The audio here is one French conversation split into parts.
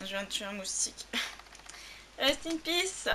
je viens de tuer un moustique. Rest in peace.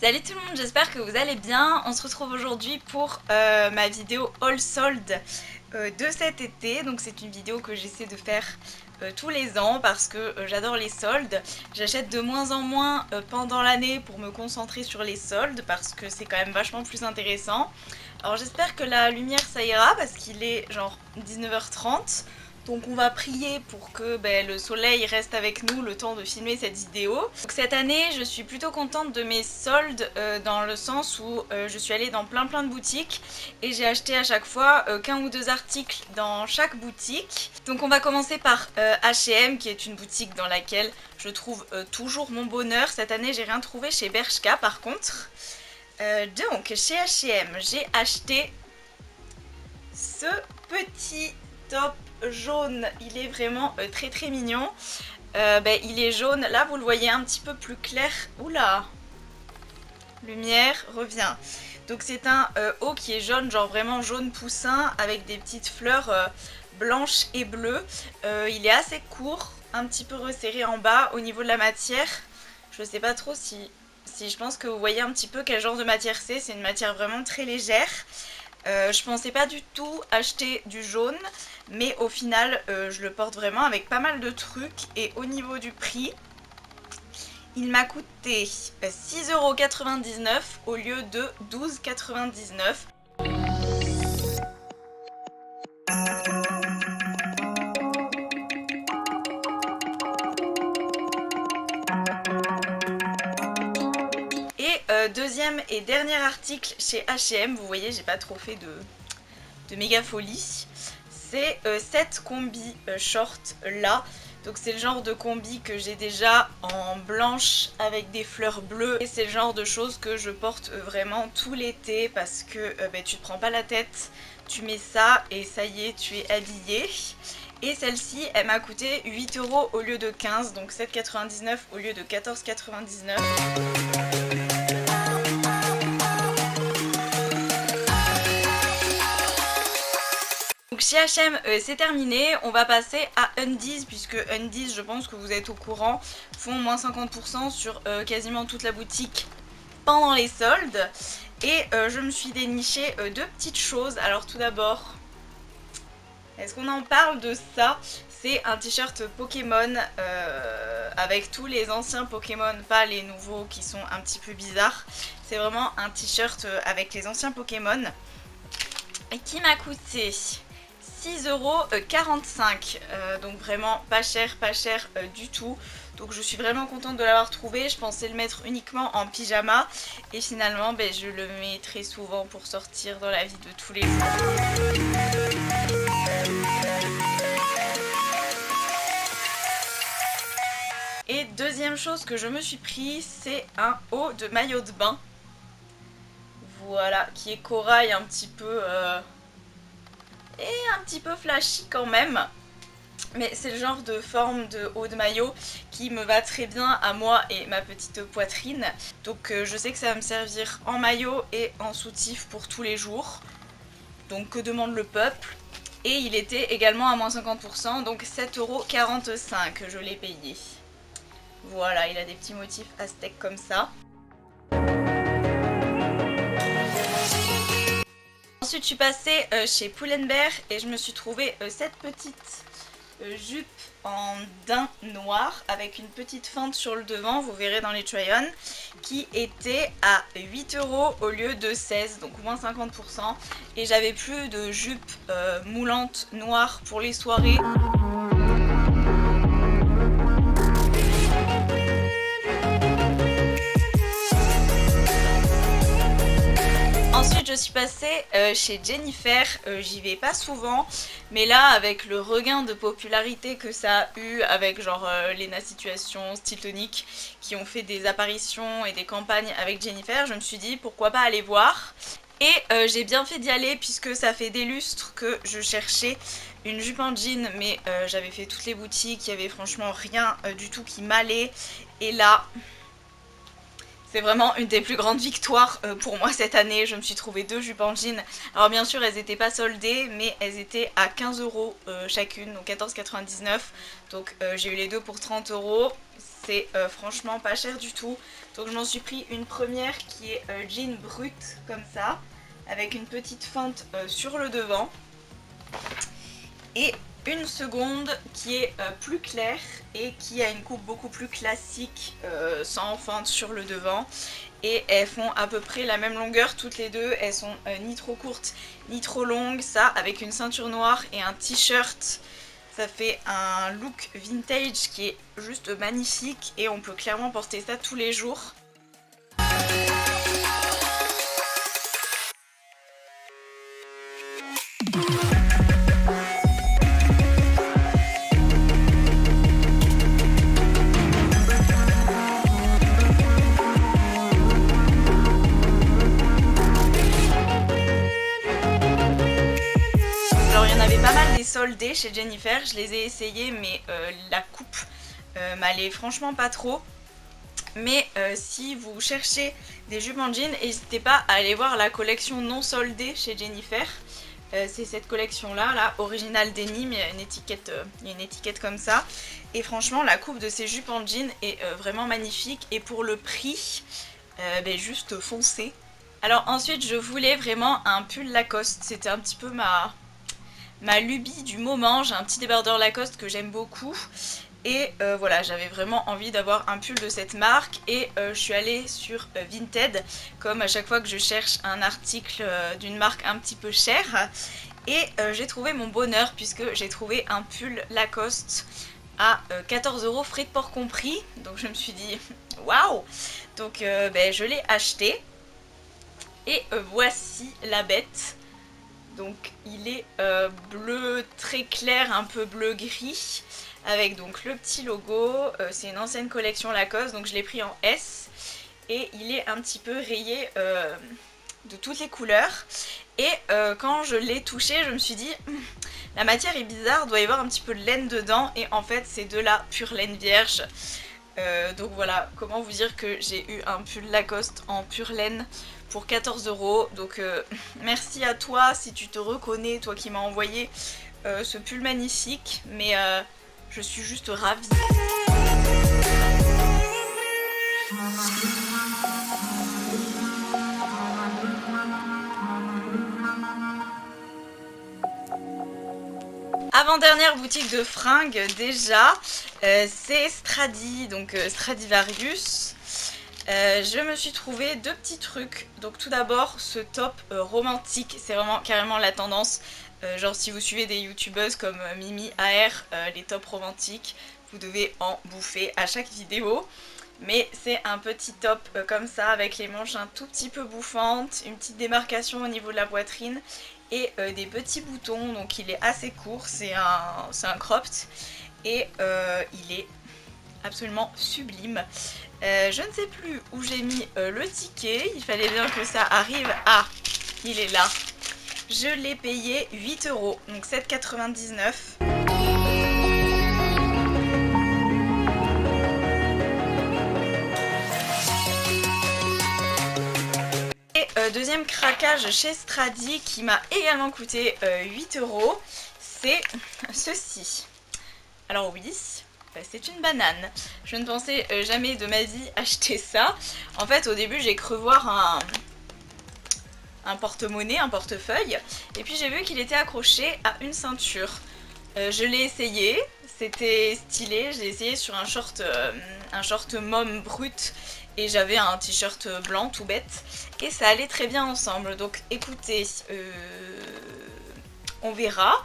Salut tout le monde, j'espère que vous allez bien. On se retrouve aujourd'hui pour ma vidéo haul solde de cet été. Donc c'est une vidéo que j'essaie de faire tous les ans parce que j'adore les soldes. J'achète de moins en moins pendant l'année pour me concentrer sur les soldes parce que c'est quand même vachement plus intéressant. Alors j'espère que la lumière ça ira parce qu'il est genre 19h30. Donc on va prier pour que le soleil reste avec nous le temps de filmer cette vidéo. Donc cette année je suis plutôt contente de mes soldes dans le sens où je suis allée dans plein de boutiques et j'ai acheté à chaque fois qu'un ou deux articles dans chaque boutique. Donc on va commencer par H&M qui est une boutique dans laquelle je trouve toujours mon bonheur. Cette année j'ai rien trouvé chez Bershka par contre. Donc chez H&M j'ai acheté ce petit top jaune, il est vraiment très mignon. Il est jaune, là vous le voyez un petit peu plus clair. Oula, lumière, revient. Donc c'est un haut qui est jaune, genre vraiment jaune poussin avec des petites fleurs blanches et bleues. Il est assez court, un petit peu resserré en bas. Au niveau de la matière, je sais pas trop si je pense que vous voyez un petit peu quel genre de matière c'est une matière vraiment très légère. Je pensais pas du tout acheter du jaune, mais au final je le porte vraiment avec pas mal de trucs. Et au niveau du prix, il m'a coûté 6,99 € au lieu de 12,99 €. Et deuxième et dernier article chez H&M, vous voyez j'ai pas trop fait de méga folie. C'est cette combi short là. Donc c'est le genre de combi que j'ai déjà en blanche avec des fleurs bleues. Et c'est le genre de choses que je porte vraiment tout l'été parce que tu te prends pas la tête, tu mets ça et ça y est, tu es habillée. Et celle-ci, elle m'a coûté 8 € au lieu de 15, donc 7,99 € au lieu de 14,99 €. Donc chez H&M c'est terminé, on va passer à Undies puisque Undies, je pense que vous êtes au courant, font moins 50% sur quasiment toute la boutique pendant les soldes. Et je me suis déniché deux petites choses. Alors tout d'abord, est-ce qu'on en parle de ça? C'est un t-shirt Pokémon avec tous les anciens Pokémon, pas les nouveaux qui sont un petit peu bizarres. C'est vraiment un t-shirt avec les anciens Pokémon et qui m'a coûté 6,45 €, donc vraiment pas cher du tout. Donc je suis vraiment contente de l'avoir trouvé. Je pensais le mettre uniquement en pyjama et finalement je le mets très souvent pour sortir dans la vie de tous les jours. Et deuxième chose que je me suis pris, c'est un haut de maillot de bain. Voilà, qui est corail un petit peu et un petit peu flashy quand même. Mais c'est le genre de forme de haut de maillot qui me va très bien à moi et ma petite poitrine. Donc je sais que ça va me servir en maillot et en soutif pour tous les jours. Donc que demande le peuple? Et il était également à moins 50%, donc 7,45 € je l'ai payé. Voilà, il a des petits motifs aztèques comme ça. Ensuite je suis passée chez Pull&Bear et je me suis trouvé cette petite jupe en daim noir avec une petite fente sur le devant, vous verrez dans les try-on, qui était à 8 € au lieu de 16, donc moins 50%. Et j'avais plus de jupe moulante noire pour les soirées. Ensuite je suis passée chez Jennifer, j'y vais pas souvent, mais là avec le regain de popularité que ça a eu avec genre Lena Situation, Style Tonic qui ont fait des apparitions et des campagnes avec Jennifer, je me suis dit pourquoi pas aller voir. Et j'ai bien fait d'y aller puisque ça fait des lustres que je cherchais une jupe en jean, mais j'avais fait toutes les boutiques, il y avait franchement rien du tout qui m'allait. Et là, C'est vraiment une des plus grandes victoires pour moi cette année. Je me suis trouvé 2 jupes en jean. Alors bien sûr elles n'étaient pas soldées, mais elles étaient à 15 € chacune, donc 14,99 €. Donc j'ai eu les deux pour 30 €. C'est franchement pas cher du tout. Donc je m'en suis pris une première qui est jean brut comme ça, avec une petite feinte sur le devant. Et une seconde qui est plus claire et qui a une coupe beaucoup plus classique sans feinte sur le devant. Et elles font à peu près la même longueur toutes les deux. Elles sont ni trop courtes ni trop longues. Ça avec une ceinture noire et un t-shirt. Ça fait un look vintage qui est juste magnifique et on peut clairement porter ça tous les jours. Alors il y en avait pas mal des soldés chez Jennifer, je les ai essayés mais la coupe m'allait franchement pas trop. Mais si vous cherchez des jupes en jean, n'hésitez pas à aller voir la collection non soldée chez Jennifer. C'est cette collection là, original denim, il y a une étiquette comme ça. Et franchement la coupe de ces jupes en jean est vraiment magnifique et pour le prix, juste foncé. Alors ensuite je voulais vraiment un pull Lacoste, c'était un petit peu ma lubie du moment. J'ai un petit débardeur Lacoste que j'aime beaucoup. Et voilà, j'avais vraiment envie d'avoir un pull de cette marque et je suis allée sur Vinted, comme à chaque fois que je cherche un article d'une marque un petit peu chère. Et j'ai trouvé mon bonheur puisque j'ai trouvé un pull Lacoste à 14 € frais de port compris. Donc je me suis dit waouh. Donc je l'ai acheté et voici la bête. Donc il est bleu très clair, un peu bleu gris, avec donc le petit logo. C'est une ancienne collection Lacoste, donc je l'ai pris en S et il est un petit peu rayé de toutes les couleurs. Et quand je l'ai touché, je me suis dit la matière est bizarre, doit y avoir un petit peu de laine dedans, et en fait c'est de la pure laine vierge. Donc voilà, comment vous dire que j'ai eu un pull Lacoste en pure laine pour 14 €. Donc merci à toi si tu te reconnais, toi qui m'as envoyé ce pull magnifique, mais je suis juste ravie. Avant-dernière boutique de fringues déjà, c'est Stradi, donc Stradivarius. Je me suis trouvé 2 petits trucs. Donc tout d'abord ce top romantique, c'est vraiment carrément la tendance. Genre si vous suivez des youtubeuses comme Mimi AR, les tops romantiques, vous devez en bouffer à chaque vidéo. Mais c'est un petit top comme ça avec les manches un tout petit peu bouffantes, une petite démarcation au niveau de la poitrine et des petits boutons. Donc il est assez court, c'est un cropped et il est absolument sublime. Je ne sais plus où j'ai mis le ticket, il fallait bien que ça arrive. Ah, il est là. Je l'ai payé 8 €, donc 7,99 €. Et deuxième craquage chez Stradi qui m'a également coûté 8 €, c'est ceci. Alors oui, c'est une banane. Je ne pensais jamais de ma vie acheter ça. En fait au début j'ai cru voir un porte-monnaie, un portefeuille, et puis j'ai vu qu'il était accroché à une ceinture. Je l'ai essayé, c'était stylé, je l'ai essayé sur un short mom brut et j'avais un t-shirt blanc tout bête et ça allait très bien ensemble. Donc écoutez, on verra.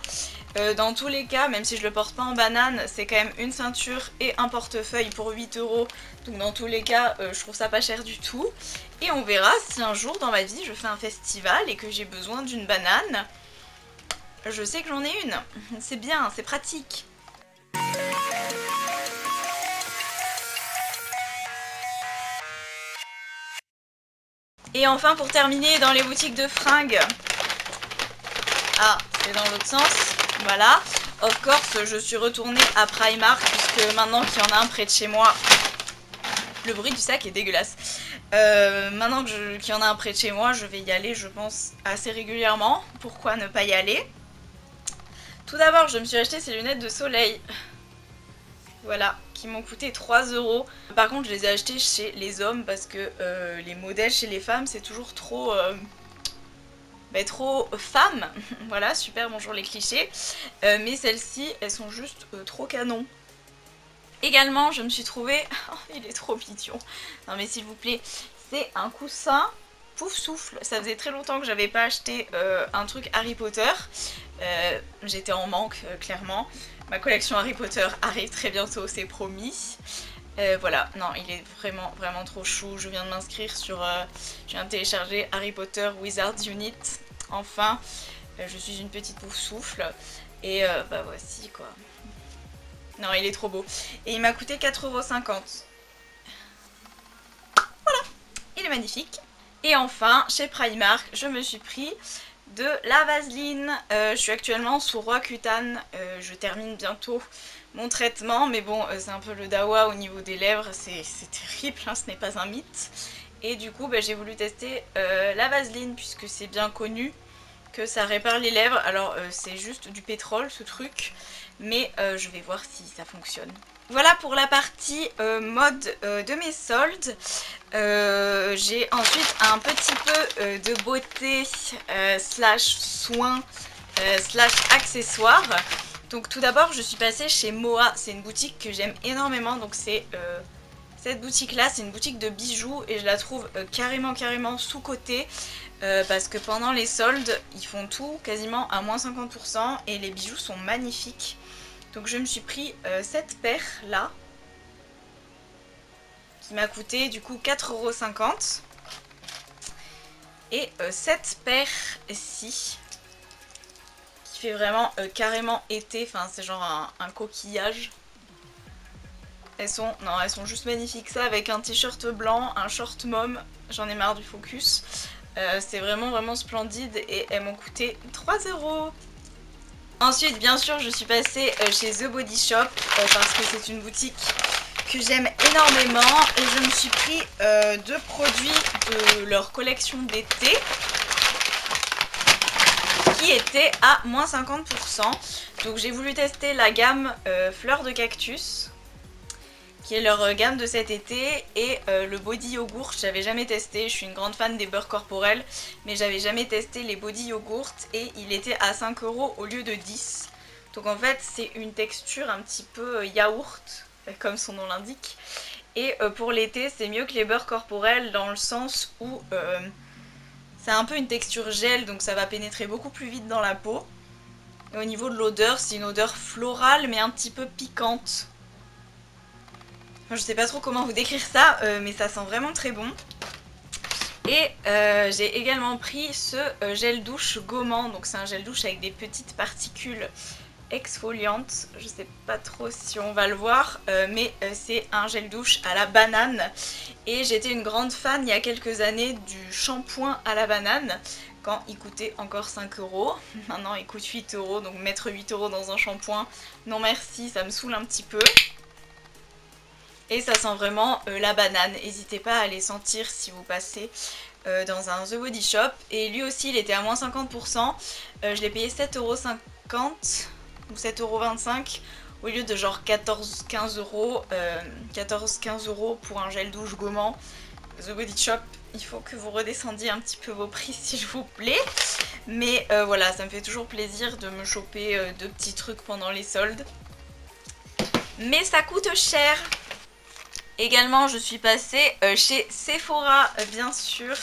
Dans tous les cas, même si je le porte pas en banane, c'est quand même une ceinture et un portefeuille pour 8 €. Donc dans tous les cas, je trouve ça pas cher du tout. Et on verra si un jour dans ma vie je fais un festival et que j'ai besoin d'une banane. Je sais que j'en ai une. C'est bien, c'est pratique. Et enfin pour terminer dans les boutiques de fringues. Ah, c'est dans l'autre sens. Voilà, of course je suis retournée à Primark puisque maintenant qu'il y en a un près de chez moi, le bruit du sac est dégueulasse. Maintenant qu'il y en a un près de chez moi, je vais y aller, je pense, assez régulièrement. Pourquoi ne pas y aller? Tout d'abord, je me suis acheté ces lunettes de soleil. Voilà, qui m'ont coûté 3 €. Par contre, je les ai achetées chez les hommes parce que les modèles chez les femmes, c'est toujours trop... trop femme. Voilà, super, bonjour les clichés. Mais celles-ci, elles sont juste trop canon. Également, je me suis trouvé... Oh, il est trop mignon. Non mais s'il vous plaît, c'est un coussin pouf souffle. Ça faisait très longtemps que j'avais pas acheté un truc Harry Potter. J'étais en manque, clairement. Ma collection Harry Potter arrive très bientôt, c'est promis. Voilà, non, il est vraiment, vraiment trop chou. Je viens de m'inscrire sur... je viens de télécharger Harry Potter Wizards Unit. Enfin, je suis une petite pouf souffle. Et bah voici quoi. Non, il est trop beau. Et il m'a coûté 4,50 €. Voilà, il est magnifique. Et enfin, chez Primark, je me suis pris de la Vaseline. Je suis actuellement sous Roaccutane. Je termine bientôt mon traitement. Mais bon, c'est un peu le dawa au niveau des lèvres. C'est terrible, hein, ce n'est pas un mythe. Et du coup, j'ai voulu tester la Vaseline puisque c'est bien connu que ça répare les lèvres. Alors, c'est juste du pétrole ce truc. Mais je vais voir si ça fonctionne. Voilà pour la partie mode de mes soldes. J'ai ensuite un petit peu de beauté slash soins slash accessoires. Donc tout d'abord je suis passée chez Moa, c'est une boutique que j'aime énormément. Donc c'est cette boutique là, c'est une boutique de bijoux et je la trouve carrément sous-cotée. Parce que pendant les soldes, ils font tout quasiment à moins 50% et les bijoux sont magnifiques. Donc je me suis pris cette paire là, qui m'a coûté du coup 4,50 €. Et cette paire ci, qui fait vraiment carrément été, enfin c'est genre un coquillage. Elles sont juste magnifiques, ça avec un t-shirt blanc, un short mom, j'en ai marre du focus. C'est vraiment splendide et elles m'ont coûté 3 €. Ensuite, bien sûr, je suis passée chez The Body Shop parce que c'est une boutique que j'aime énormément et je me suis pris deux produits de leur collection d'été qui étaient à moins 50%. Donc j'ai voulu tester la gamme Fleur de Cactus qui est leur gamme de cet été et le body yogourt, j'avais jamais testé, je suis une grande fan des beurres corporels mais j'avais jamais testé les body yogourt et il était à 5 € au lieu de 10. Donc en fait c'est une texture un petit peu yaourt comme son nom l'indique et pour l'été c'est mieux que les beurres corporels dans le sens où c'est un peu une texture gel donc ça va pénétrer beaucoup plus vite dans la peau. Et au niveau de l'odeur c'est une odeur florale mais un petit peu piquante. Je sais pas trop comment vous décrire ça, mais ça sent vraiment très bon. Et j'ai également pris ce gel douche gommant, donc c'est un gel douche avec des petites particules exfoliantes. Je sais pas trop si on va le voir, mais c'est un gel douche à la banane. Et j'étais une grande fan il y a quelques années du shampoing à la banane, quand il coûtait encore 5 €. Maintenant il coûte 8 €, donc mettre 8 € dans un shampoing, non merci, ça me saoule un petit peu. Et ça sent vraiment la banane, n'hésitez pas à aller sentir si vous passez dans un The Body Shop. Et lui aussi il était à moins 50%, je l'ai payé 7,50 € ou 7,25 € au lieu de genre 14-15 €, 14-15 € pour un gel douche gommant. The Body Shop, il faut que vous redescendiez un petit peu vos prix s'il vous plaît. Mais voilà, ça me fait toujours plaisir de me choper deux petits trucs pendant les soldes. Mais ça coûte cher. Également, je suis passée chez Sephora, bien sûr,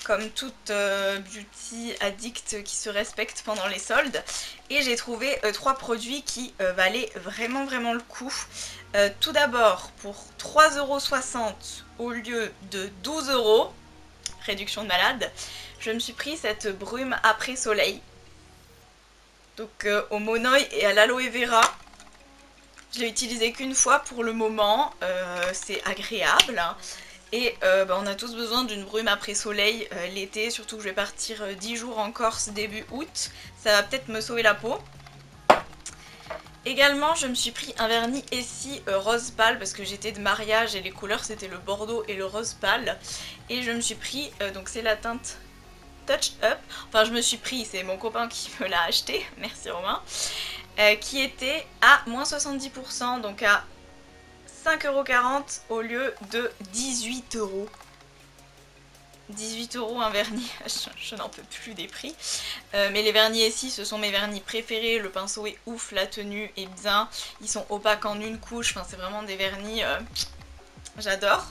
comme toute beauty addict qui se respecte pendant les soldes. Et j'ai trouvé trois produits qui valaient vraiment le coup. Tout d'abord, pour 3,60 € au lieu de 12 €, réduction de malade, je me suis pris cette brume après soleil. Donc au monoï et à l'aloe vera. Je l'ai utilisé qu'une fois pour le moment, c'est agréable. Et on a tous besoin d'une brume après soleil l'été, surtout que je vais partir 10 jours en Corse début août. Ça va peut-être me sauver la peau. Également, je me suis pris un vernis Essie rose pâle parce que j'étais de mariage et les couleurs c'était le bordeaux et le rose pâle. Et je me suis pris, donc c'est la teinte Touch Up, enfin je me suis pris, c'est mon copain qui me l'a acheté, merci Romain, qui était à moins 70%, donc à 5,40 € au lieu de 18 €. 18 € un vernis, je n'en peux plus des prix. Mais les vernis ici, ce sont mes vernis préférés, le pinceau est ouf, la tenue est bien, ils sont opaques en une couche, enfin c'est vraiment des vernis, j'adore.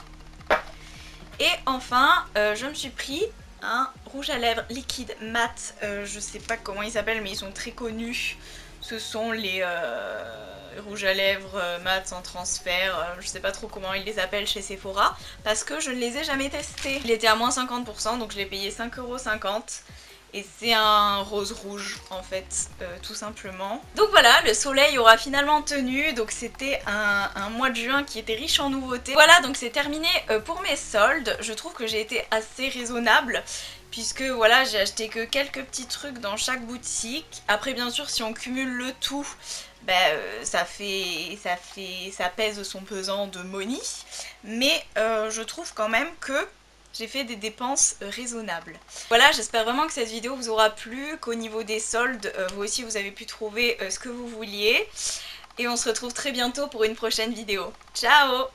Et enfin, je me suis pris un rouge à lèvres liquide mat, je sais pas comment ils s'appellent mais ils sont très connus. Ce sont les rouges à lèvres mat sans transfert, je sais pas trop comment ils les appellent chez Sephora, parce que je ne les ai jamais testés. Il était à moins 50%, donc je l'ai payé 5,50 €. Et c'est un rose rouge en fait, tout simplement. Donc voilà, le soleil aura finalement tenu, donc c'était un mois de juin qui était riche en nouveautés. Voilà, donc c'est terminé pour mes soldes. Je trouve que j'ai été assez raisonnable, puisque voilà, j'ai acheté que quelques petits trucs dans chaque boutique. Après bien sûr, si on cumule le tout, ça pèse son pesant de money. Mais je trouve quand même que j'ai fait des dépenses raisonnables. Voilà, j'espère vraiment que cette vidéo vous aura plu, qu'au niveau des soldes, vous aussi vous avez pu trouver ce que vous vouliez. Et on se retrouve très bientôt pour une prochaine vidéo. Ciao!